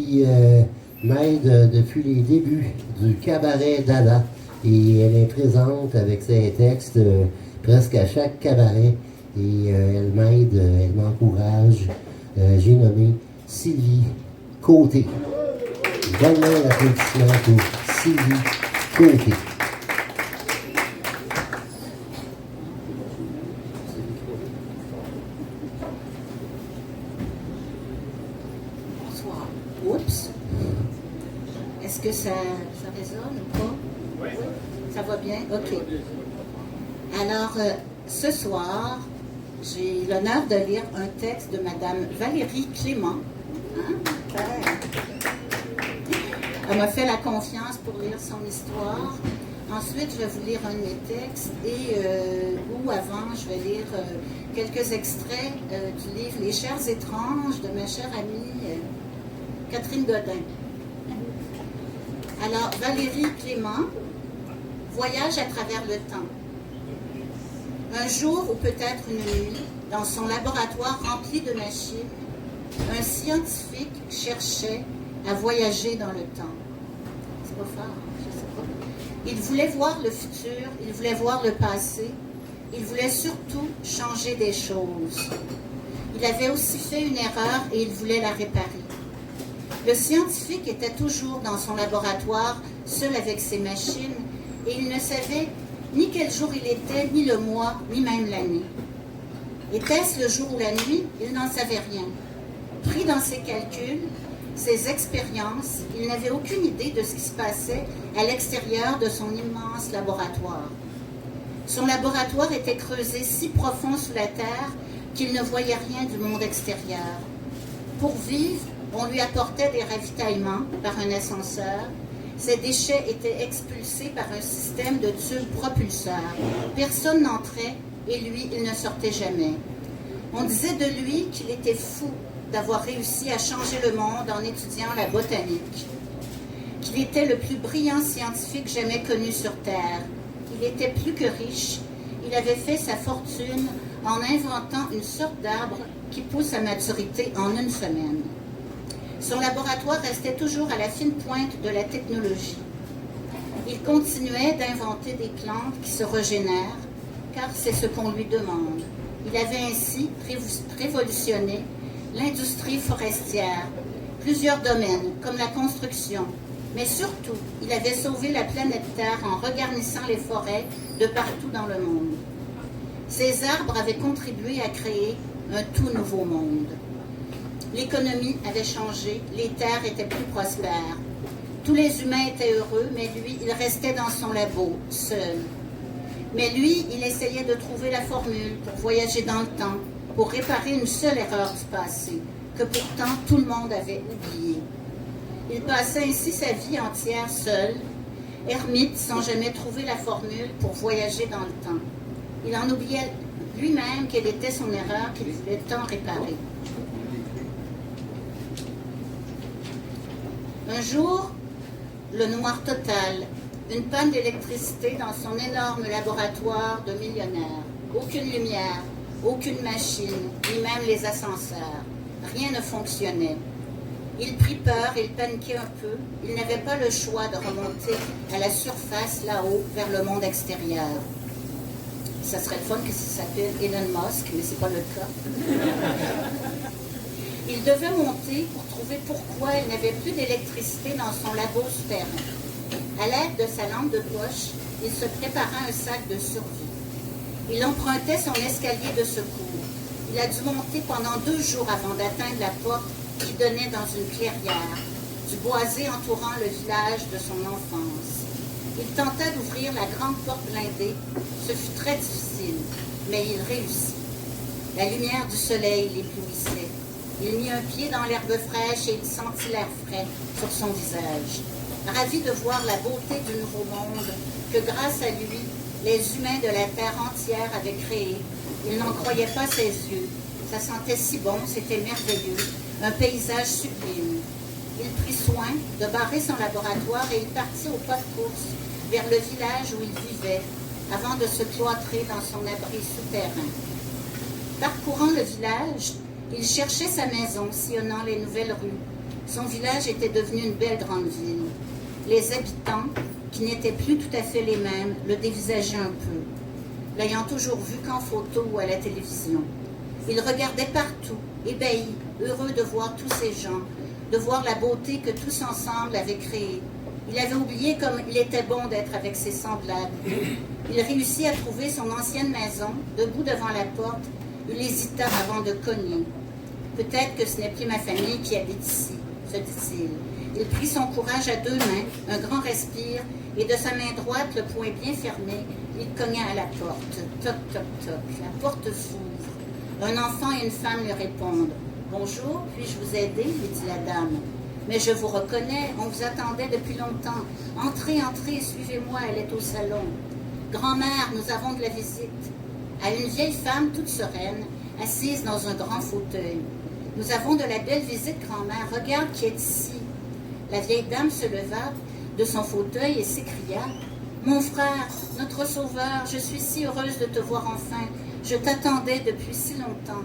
qui m'aide depuis les débuts du cabaret Dada. Et elle est présente avec ses textes presque à chaque cabaret. Et elle m'aide, elle m'encourage. J'ai nommé Sylvie Côté. Donne-moi l'applaudissement pour Sylvie Côté. Bonsoir. Oups. Est-ce que ça résonne ou pas? Oui. Ça va bien? OK. Alors, ce soir, j'ai l'honneur de lire un texte de Madame Valérie Clément. Hein? Elle m'a fait la confiance pour lire son histoire. Ensuite, je vais vous lire un de mes textes ou avant, je vais lire quelques extraits du livre Les chairs étranges de ma chère amie Catherine Godin. Alors, Valérie Clément, voyage à travers le temps. Un jour ou peut-être une nuit, dans son laboratoire rempli de machines, un scientifique cherchait à voyager dans le temps. C'est pas fort, je sais pas. Il voulait voir le futur, il voulait voir le passé, il voulait surtout changer des choses. Il avait aussi fait une erreur et il voulait la réparer. Le scientifique était toujours dans son laboratoire, seul avec ses machines, et il ne savait ni quel jour il était, ni le mois, ni même l'année. Était-ce le jour ou la nuit? Il n'en savait rien. Pris dans ses calculs, ses expériences, il n'avait aucune idée de ce qui se passait à l'extérieur de son immense laboratoire. Son laboratoire était creusé si profond sous la terre qu'il ne voyait rien du monde extérieur. Pour vivre, on lui apportait des ravitaillements par un ascenseur. Ses déchets étaient expulsés par un système de tubes propulseurs. Personne n'entrait et lui, il ne sortait jamais. On disait de lui qu'il était fou d'avoir réussi à changer le monde en étudiant la botanique, qu'il était le plus brillant scientifique jamais connu sur Terre. Il était plus que riche, il avait fait sa fortune en inventant une sorte d'arbre qui pousse à maturité en une semaine. Son laboratoire restait toujours à la fine pointe de la technologie. Il continuait d'inventer des plantes qui se régénèrent, car c'est ce qu'on lui demande. Il avait ainsi révolutionné l'industrie forestière, plusieurs domaines, comme la construction, mais surtout, il avait sauvé la planète Terre en regarnissant les forêts de partout dans le monde. Ces arbres avaient contribué à créer un tout nouveau monde. L'économie avait changé, les terres étaient plus prospères. Tous les humains étaient heureux, mais lui, il restait dans son labo, seul. Mais lui, il essayait de trouver la formule pour voyager dans le temps, pour réparer une seule erreur du passé, que pourtant tout le monde avait oubliée. Il passait ainsi sa vie entière seul, ermite sans jamais trouver la formule pour voyager dans le temps. Il en oubliait lui-même quelle était son erreur qu'il voulait tant réparer. Un jour, le noir total, une panne d'électricité dans son énorme laboratoire de millionnaire. Aucune lumière, aucune machine, ni même les ascenseurs. Rien ne fonctionnait. Il prit peur, il paniquait un peu. Il n'avait pas le choix de remonter à la surface là-haut, vers le monde extérieur. Ça serait le fun que ça s'appelle Elon Musk, mais c'est pas le cas. Il devait monter pour trouver pourquoi il n'avait plus d'électricité dans son labo souterrain. À l'aide de sa lampe de poche, il se préparait un sac de survie. Il empruntait son escalier de secours. Il a dû monter pendant 2 jours avant d'atteindre la porte qui donnait dans une clairière, du boisé entourant le village de son enfance. Il tenta d'ouvrir la grande porte blindée. Ce fut très difficile, mais il réussit. La lumière du soleil l'éblouissait. Il mit un pied dans l'herbe fraîche et il sentit l'air frais sur son visage. Ravi de voir la beauté du nouveau monde que, grâce à lui, les humains de la terre entière avaient créé, il n'en croyait pas ses yeux. Ça sentait si bon, c'était merveilleux, un paysage sublime. Il prit soin de barrer son laboratoire et il partit au pas de course vers le village où il vivait, avant de se cloîtrer dans son abri souterrain. Parcourant le village, il cherchait sa maison, sillonnant les nouvelles rues. Son village était devenu une belle grande ville. Les habitants, qui n'étaient plus tout à fait les mêmes, le dévisageaient un peu, l'ayant toujours vu qu'en photo ou à la télévision. Il regardait partout, ébahi, heureux de voir tous ces gens, de voir la beauté que tous ensemble avaient créée. Il avait oublié comme il était bon d'être avec ses semblables. Il réussit à trouver son ancienne maison, debout devant la porte. Il hésita avant de cogner. Peut-être que ce n'est plus ma famille qui habite ici, se dit-il. Il prit son courage à deux mains, un grand respire, et de sa main droite, le poing bien fermé, il cogna à la porte. Toc, toc, toc. La porte s'ouvre. Un enfant et une femme lui répondent. « Bonjour, puis-je vous aider ?» lui dit la dame. « Mais je vous reconnais, on vous attendait depuis longtemps. Entrez, entrez, suivez-moi, elle est au salon. »« Grand-mère, nous avons de la visite. » À une vieille femme toute sereine, assise dans un grand fauteuil. « Nous avons de la belle visite, grand-mère. Regarde qui est ici. » La vieille dame se leva de son fauteuil et s'écria « Mon frère, notre sauveur, je suis si heureuse de te voir enfin. Je t'attendais depuis si longtemps. »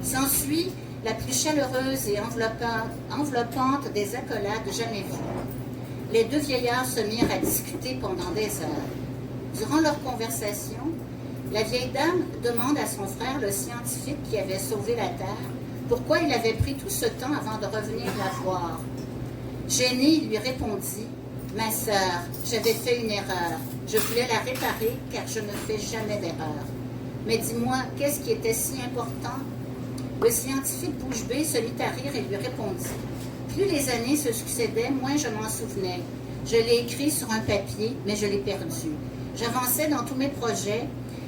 S'ensuit la plus chaleureuse et enveloppante des accolades jamais vues. Les deux vieillards se mirent à discuter pendant des heures. Durant leur conversation, la vieille dame demande à son frère, le scientifique qui avait sauvé la Terre, pourquoi il avait pris tout ce temps avant de revenir la voir. Gêné, il lui répondit « Ma sœur, j'avais fait une erreur. Je voulais la réparer car je ne fais jamais d'erreur. Mais dis-moi, qu'est-ce qui était si important ?» Le scientifique bouche bée se mit à rire et lui répondit « Plus les années se succédaient, moins je m'en souvenais. Je l'ai écrit sur un papier, mais je l'ai perdu. J'avançais dans tous mes projets,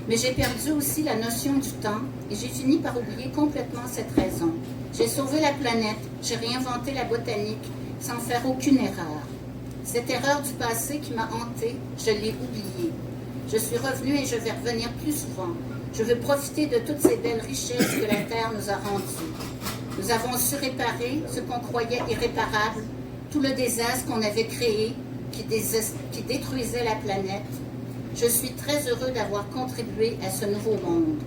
mais j'ai perdu aussi la notion du temps et j'ai fini par oublier complètement cette raison. J'ai sauvé la planète, j'ai réinventé la botanique sans faire aucune erreur. Cette erreur du passé qui m'a hantée, je l'ai oubliée. Je suis revenue et je vais revenir plus souvent. Je veux profiter de toutes ces belles richesses que la Terre nous a rendues. Nous avons su réparer ce qu'on croyait irréparable, tout le désastre qu'on avait créé, qui détruisait la planète. Je suis très heureux d'avoir contribué à ce nouveau monde. »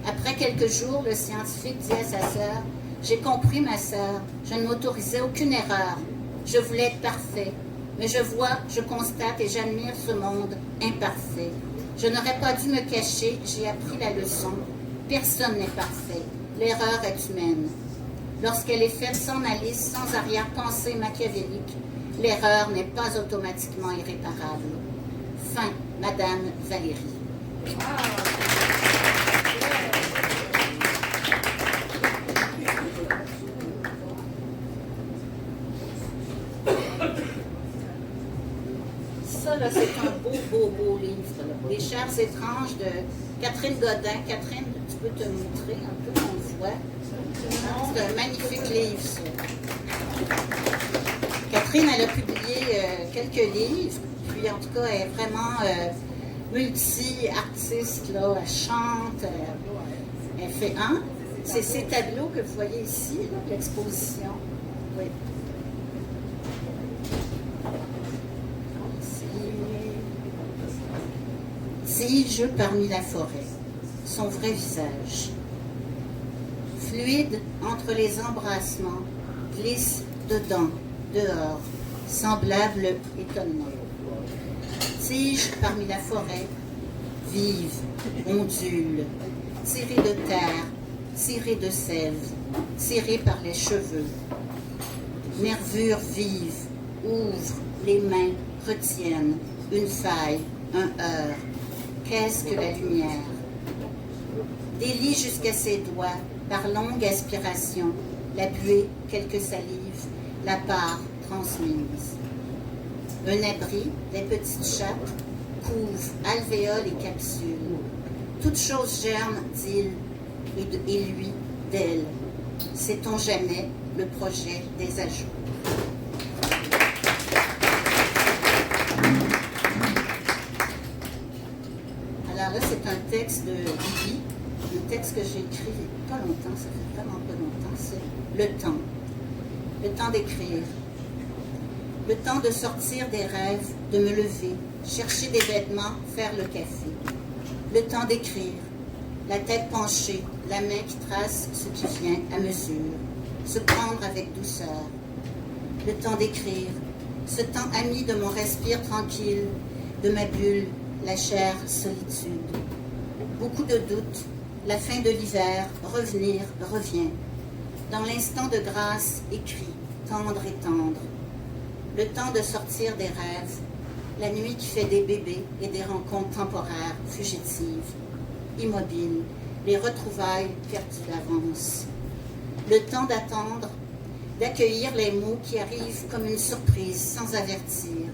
Après quelques jours, le scientifique dit à sa sœur, « J'ai compris, ma sœur, je ne m'autorisais aucune erreur. Je voulais être parfait. Mais je vois, je constate et j'admire ce monde imparfait. Je n'aurais pas dû me cacher, j'ai appris la leçon. Personne n'est parfait. L'erreur est humaine. Lorsqu'elle est faite sans malice, sans arrière-pensée machiavélique, l'erreur n'est pas automatiquement irréparable. » Fin, Madame Valérie. Ça, là, c'est un beau livre. Là. Les chairs étranges de Catherine Godin. Catherine, tu peux te montrer un peu, on le voit. C'est un magnifique livre, ça. Catherine, elle a publié quelques livres, puis en tout cas, elle est vraiment multi-artiste, là. Elle chante, elle fait un. C'est ces tableaux que vous voyez ici, l'exposition. Oui. Tige parmi la forêt, son vrai visage. Fluide entre les embrassements, glisse dedans, dehors, semblable étonnement. Tige parmi la forêt, vive, ondule, tirée de terre, tirée de sève, tirée par les cheveux. Nervures vives, ouvre, les mains retiennent, une faille, un heurt. Qu'est-ce que la lumière? Délie jusqu'à ses doigts, par longue aspiration, la buée, quelques salives, la part transmise. Un abri, des petites chattes, couvrent alvéoles et capsules. Toute chose germe d'île et lui, d'elle. Sait-on jamais le projet des ajouts? Alors là, c'est un texte de Lily, un texte que j'ai écrit il n'y a pas longtemps, ça fait vraiment pas longtemps, c'est le temps. Le temps d'écrire. Le temps de sortir des rêves, de me lever, chercher des vêtements, faire le café. Le temps d'écrire. La tête penchée, la main qui trace ce qui vient à mesure. Se prendre avec douceur. le temps d'écrire, ce temps ami de mon respire tranquille, de ma bulle, la chère solitude. Beaucoup de doutes, la fin de l'hiver, revenir, revient. Dans l'instant de grâce, écrit, tendre et tendre. Le temps de sortir des rêves, la nuit qui fait des bébés et des rencontres temporaires, fugitives, immobiles, les retrouvailles perdues d'avance. Le temps d'attendre, d'accueillir les mots qui arrivent comme une surprise sans avertir.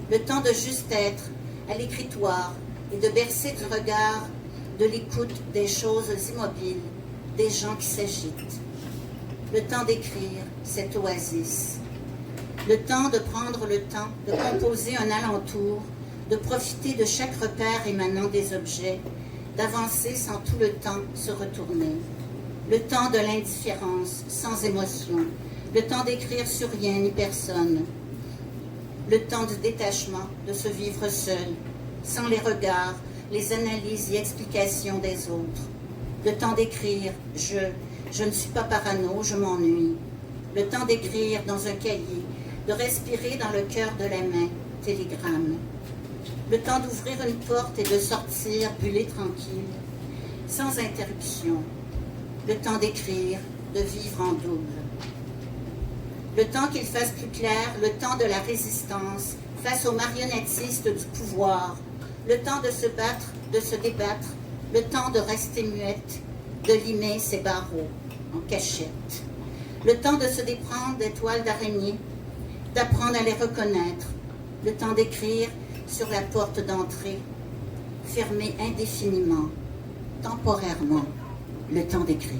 Le temps de juste être à l'écritoire et de bercer du regard, de l'écoute des choses immobiles, des gens qui s'agitent. Le temps d'écrire, cette oasis. Le temps de prendre le temps de composer un alentour, de profiter de chaque repère émanant des objets, d'avancer sans tout le temps se retourner. Le temps de l'indifférence, sans émotion. Le temps d'écrire sur rien ni personne. Le temps du détachement, de se vivre seul, sans les regards, les analyses et explications des autres. Le temps d'écrire, je ne suis pas parano, je m'ennuie. Le temps d'écrire dans un cahier, de respirer dans le cœur de la main, télégramme. Le temps d'ouvrir une porte et de sortir, buller tranquille, sans interruption. Le temps d'écrire, de vivre en double. Le temps qu'il fasse plus clair, le temps de la résistance face aux marionnettistes du pouvoir, le temps de se battre, de se débattre, le temps de rester muette, de limer ses barreaux en cachette, le temps de se déprendre des toiles d'araignée, d'apprendre à les reconnaître, le temps d'écrire sur la porte d'entrée, fermée indéfiniment, temporairement, le temps d'écrire.